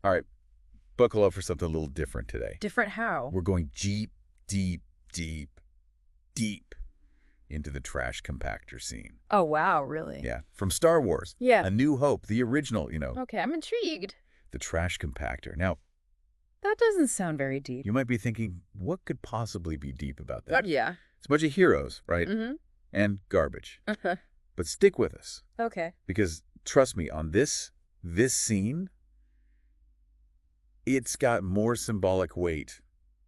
All right, buckle up for something a little different today. Different how? We're going deep, deep, deep, deep into the trash compactor scene. Oh, wow, really? Yeah, from Star Wars. Yeah. A New Hope, the original, Okay, I'm intrigued. the trash compactor. Now, That doesn't sound very deep. you might be thinking, what could possibly be deep about that? Yeah. It's a bunch of heroes, right? Mm-hmm. And garbage. Uh-huh. But stick with us, Okay. because trust me, on this scene, it's got more symbolic weight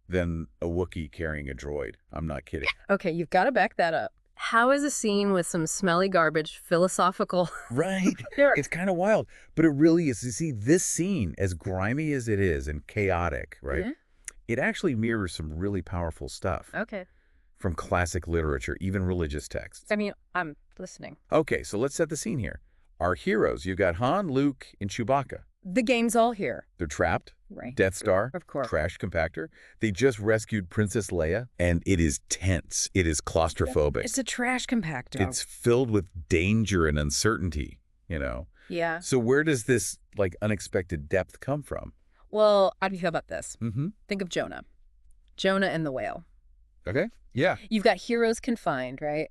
than a Wookiee carrying a droid. I'm not kidding. Okay, you've got to back that up. How is a scene with some smelly garbage philosophical? Right? There- It's kind of wild, but it really is. You see, this scene, as grimy as it is and chaotic, right? Yeah. It actually mirrors some really powerful stuff Okay. from classic literature, even religious texts. I mean, I'm listening. Okay, so let's set the scene here. Our heroes, you've got Han, Luke, and Chewbacca. The game's all here. They're trapped. Right. Death Star, Of course. trash compactor. They just rescued Princess Leia, and it is tense. It is claustrophobic. It's a trash compactor. It's filled with danger and uncertainty, Yeah. So where does this, unexpected depth come from? Well, how do you feel about this? Mm-hmm. Think of Jonah. Jonah and the whale. Okay. Yeah. You've got heroes confined, right?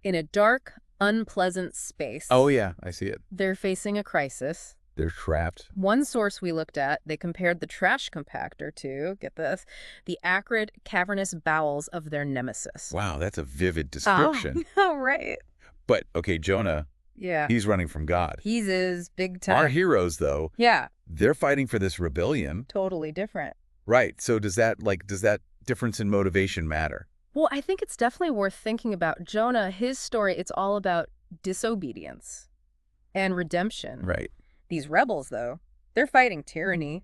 In a dark, unpleasant space. Oh, yeah. I see it. They're facing a crisis. They're trapped. One source we looked at, they compared the trash compactor to, get this, the acrid, cavernous bowels of their nemesis. Wow, that's a vivid description. Oh, right. But, okay, Jonah, Yeah. he's running from God. He's his big time. Our heroes, though, Yeah, they're fighting for this rebellion. totally different. Right. So does that difference in motivation matter? Well, I think it's definitely worth thinking about. Jonah, his story, it's all about disobedience and redemption. Right. These rebels, though, they're fighting tyranny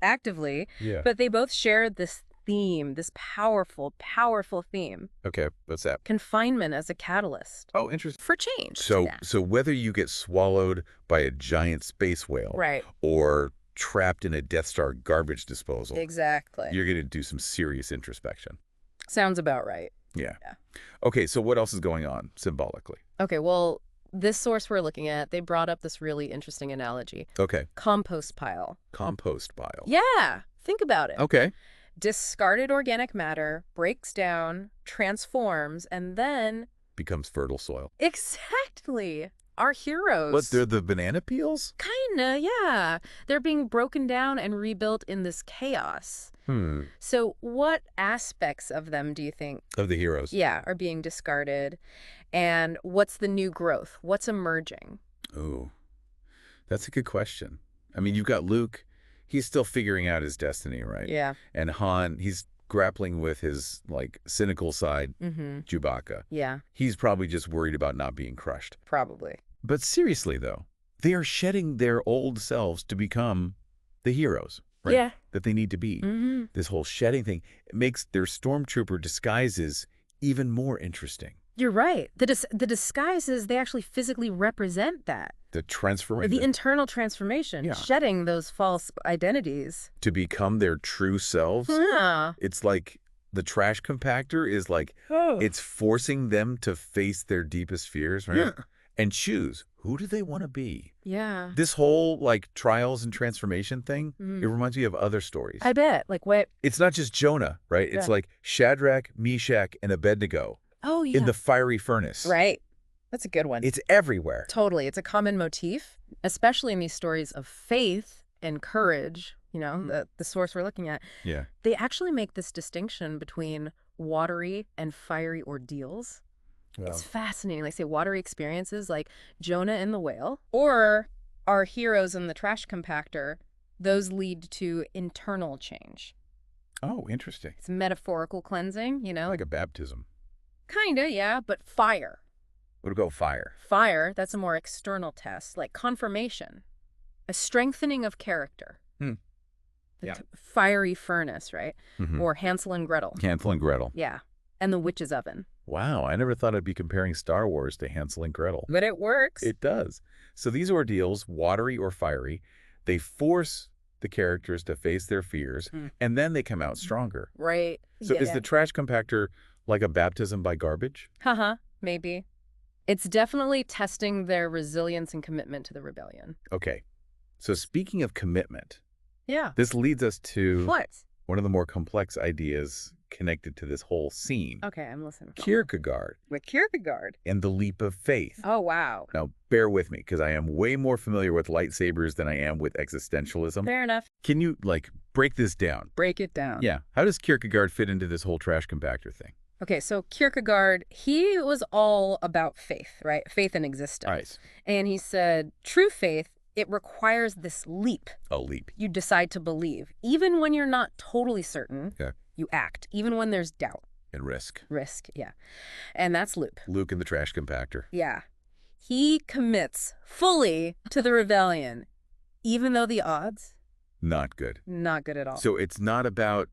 actively, Yeah. but they both share this theme, this powerful, powerful theme. Okay, what's that? Confinement as a catalyst Oh, interesting. for change. So, Yeah. so whether you get swallowed by a giant space whale Right. or trapped in a Death Star garbage disposal, Exactly. you're going to do some serious introspection. Sounds about right. Yeah. Yeah. Okay, so what else is going on symbolically? Okay, well, this source we're looking at, they brought up this really interesting analogy. Okay, Compost pile. compost pile. Yeah, think about it. Okay. Discarded organic matter breaks down, transforms, and then... Becomes fertile soil. Exactly. Our heroes. What, they're the banana peels? Kinda, yeah. They're being broken down and rebuilt in this chaos. So what aspects of them do you think, Of the heroes. yeah, are being discarded? And what's the new growth? What's emerging? Ooh, that's a good question. I mean, you've got Luke. He's still figuring out his destiny, right? Yeah. And Han, he's grappling with his, cynical side, Mm-hmm. Chewbacca. Yeah, He's probably just worried about not being crushed. probably. But seriously, though, they are shedding their old selves to become the heroes, right? Yeah. That they need to be. Mm-hmm. This whole shedding thing makes their stormtrooper disguises even more interesting. You're right. The disguises, they actually physically represent that. The transformation. The internal transformation, Yeah. shedding those false identities. To become their true selves. Yeah. It's like the trash compactor is Oh. it's forcing them to face their deepest fears, right? Yeah. And choose, who do they want to be? Yeah. This whole trials and transformation thing, Mm. it reminds me of other stories. I bet. Like what? It's not just Jonah, right? It's Yeah. like Shadrach, Meshach, and Abednego Oh, yeah. in the fiery furnace. Right. That's a good one. It's everywhere. Totally. It's a common motif, especially in these stories of faith and courage, the source we're looking at. Yeah. They actually make this distinction between watery and fiery ordeals. It's fascinating. They say watery experiences like Jonah and the whale, or our heroes in the trash compactor, those lead to internal change. Oh, interesting. It's metaphorical cleansing, Like a baptism. Kinda, yeah, but fire. What about fire? Fire, that's a more external test, like confirmation, a strengthening of character. Hmm. The Yeah. Fiery furnace, right? Mhm. Or Hansel and Gretel. Hansel and Gretel. Yeah. And the witch's oven. Wow, I never thought I'd be comparing Star Wars to Hansel and Gretel. But it works. It does. So these ordeals, watery or fiery, they force the characters to face their fears, and then they come out stronger. Right. So is the trash compactor like a baptism by garbage? Haha, maybe. It's definitely testing their resilience and commitment to the rebellion. Okay. So speaking of commitment, Yeah. This leads us to What? one of the more complex ideas connected to this whole scene. Okay, I'm listening. Kierkegaard With Kierkegaard. and the leap of faith. Oh, wow. Now, bear with me, because I am way more familiar with lightsabers than I am with existentialism. Fair enough. Can you, break this down? Break it down. Yeah. How does Kierkegaard fit into this whole trash compactor thing? Okay, so Kierkegaard, he was all about faith, right? Faith in existence. Nice. And he said, true faith, it requires this leap. A leap. You decide to believe. Even when you're not totally certain, Okay. you act. Even when there's doubt. And risk. Risk, yeah. And that's Luke. Luke and the trash compactor. Yeah. He commits fully to the rebellion, even though the odds, Not good. not good at all. So it's not about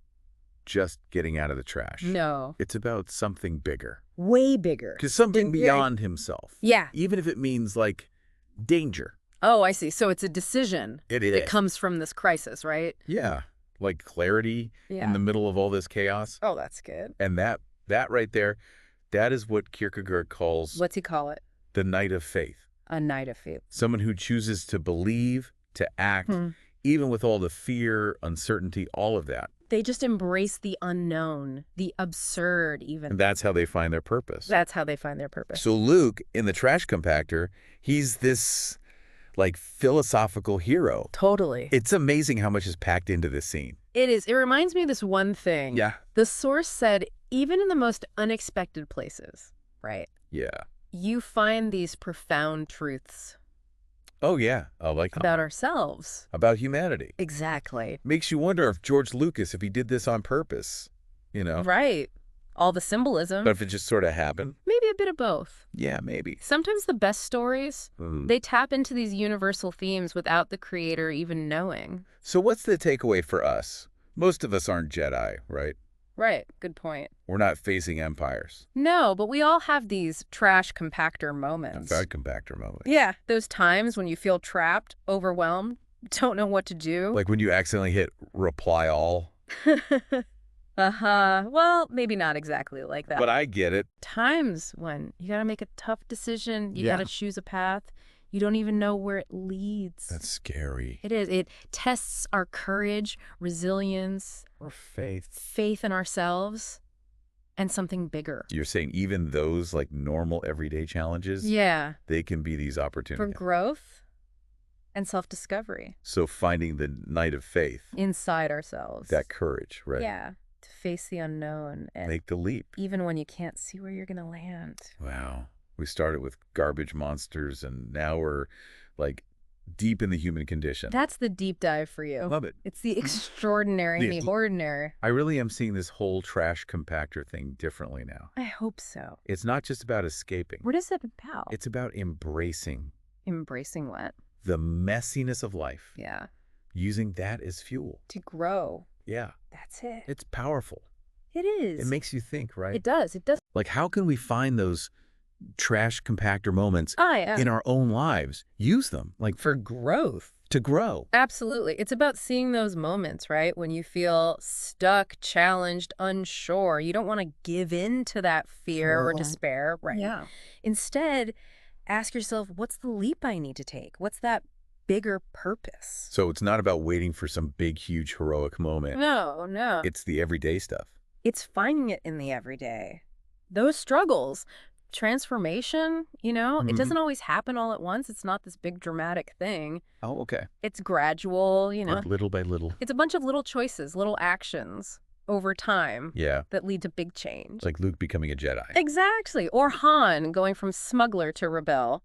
just getting out of the trash. No. It's about something bigger. Way bigger. Because something Very- beyond himself. Yeah. Even if it means, danger. Oh, I see. So it's a decision It that is. comes from this crisis, right? Yeah. Like clarity Yeah. in the middle of all this chaos. Oh, that's good. And that right there, that is what Kierkegaard calls What's he call it? the knight of faith. A night of faith. Someone who chooses to believe, to act, Hmm. even with all the fear, uncertainty, all of that. They just embrace the unknown, the absurd even. And that's how they find their purpose. That's how they find their purpose. So Luke, in the trash compactor, he's this, philosophical hero. Totally. It's amazing how much is packed into this scene. It is. It reminds me of this one thing. Yeah. The source said, even in the most unexpected places, right? Yeah. You find these profound truths Oh, yeah. about ourselves. About humanity. Exactly. Makes you wonder if George Lucas, if he did this on purpose, Right. All the symbolism. But if it just sort of happened, Maybe a bit of both. yeah, maybe. Sometimes the best stories, Mm. they tap into these universal themes without the creator even knowing. So what's the takeaway for us? Most of us aren't Jedi, right? Right. Good point. We're not facing empires. No, but we all have these trash compactor moments. Bad compactor moment. Yeah. Those times when you feel trapped, overwhelmed, don't know what to do. Like when you accidentally hit reply all. Uh-huh. Well, maybe not exactly like that. But I get it. Times when you got to make a tough decision, you Yeah. got to choose a path. You don't even know where it leads. That's scary. It is. It tests our courage, resilience, Or faith. faith in ourselves, and something bigger. You're saying even those normal everyday challenges, Yeah. they can be these For opportunities. growth and self-discovery So finding the knight of faith, inside ourselves. that courage, right? Yeah. To face the unknown and Make the leap. even when you can't see where you're going to land. Wow. We started with garbage monsters and now we're deep in the human condition. That's the deep dive for you. Love it. It's the extraordinary and the ordinary. I really am seeing this whole trash compactor thing differently now. I hope so. It's not just about escaping. What is it about? It's about embracing Embracing what? the messiness of life, Yeah. using that as fuel. To grow. Yeah, That's it. it's powerful. It is. It makes you think, right? It does. It does. How can we find those trash compactor moments Yeah. in our own lives? Use them, For growth. to grow. Absolutely. It's about seeing those moments, right? When you feel stuck, challenged, unsure. You don't want to give in to that fear or despair, right? Yeah. Instead, ask yourself, what's the leap I need to take? What's that bigger purpose? So it's not about waiting for some big, huge, heroic moment. No, no. It's the everyday stuff. It's finding it in the everyday. Those struggles, transformation, it doesn't always happen all at once. It's not this big dramatic thing. Oh, okay. It's gradual, Little by little. It's a bunch of little choices, little actions over time Yeah. that lead to big change. Like Luke becoming a Jedi. Exactly. Or Han going from smuggler to rebel.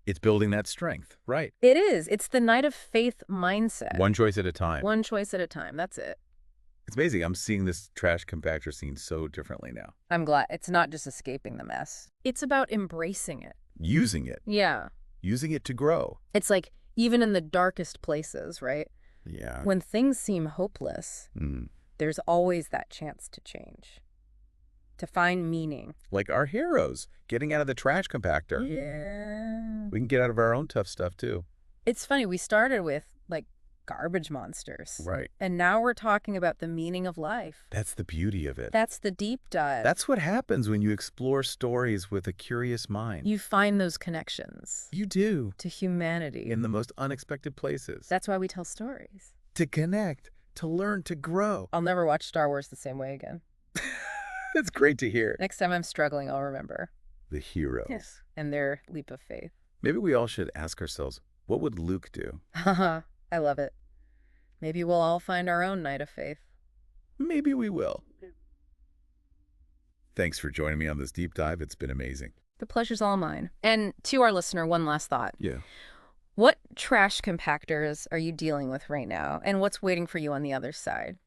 It's building that strength. Right. It is. It's the knight of faith mindset. One choice at a time. One choice at a time. That's it. It's amazing. I'm seeing this trash compactor scene so differently now. I'm glad. It's not just escaping the mess. It's about embracing it. Using it. Yeah. Using it to grow. It's like even in the darkest places, right? Yeah. When things seem hopeless, Mm. there's always that chance to change, to find meaning. Like our heroes getting out of the trash compactor. Yeah. We can get out of our own tough stuff too. It's funny. We started with garbage monsters. Right. And now we're talking about the meaning of life. That's the beauty of it. That's the deep dive. That's what happens when you explore stories with a curious mind. You find those connections You do. to humanity. In the most unexpected places. That's why we tell stories. to connect, to learn, to grow. I'll never watch Star Wars the same way again. That's great to hear. Next time I'm struggling, I'll remember. The heroes. Yes. And their leap of faith. Maybe we all should ask ourselves, what would Luke do? Haha, I love it. Maybe we'll all find our own night of faith. Maybe we will. Thanks for joining me on this deep dive. It's been amazing. The pleasure's all mine. And to our listener, one last thought. Yeah. What trash compactors are you dealing with right now? And what's waiting for you on the other side?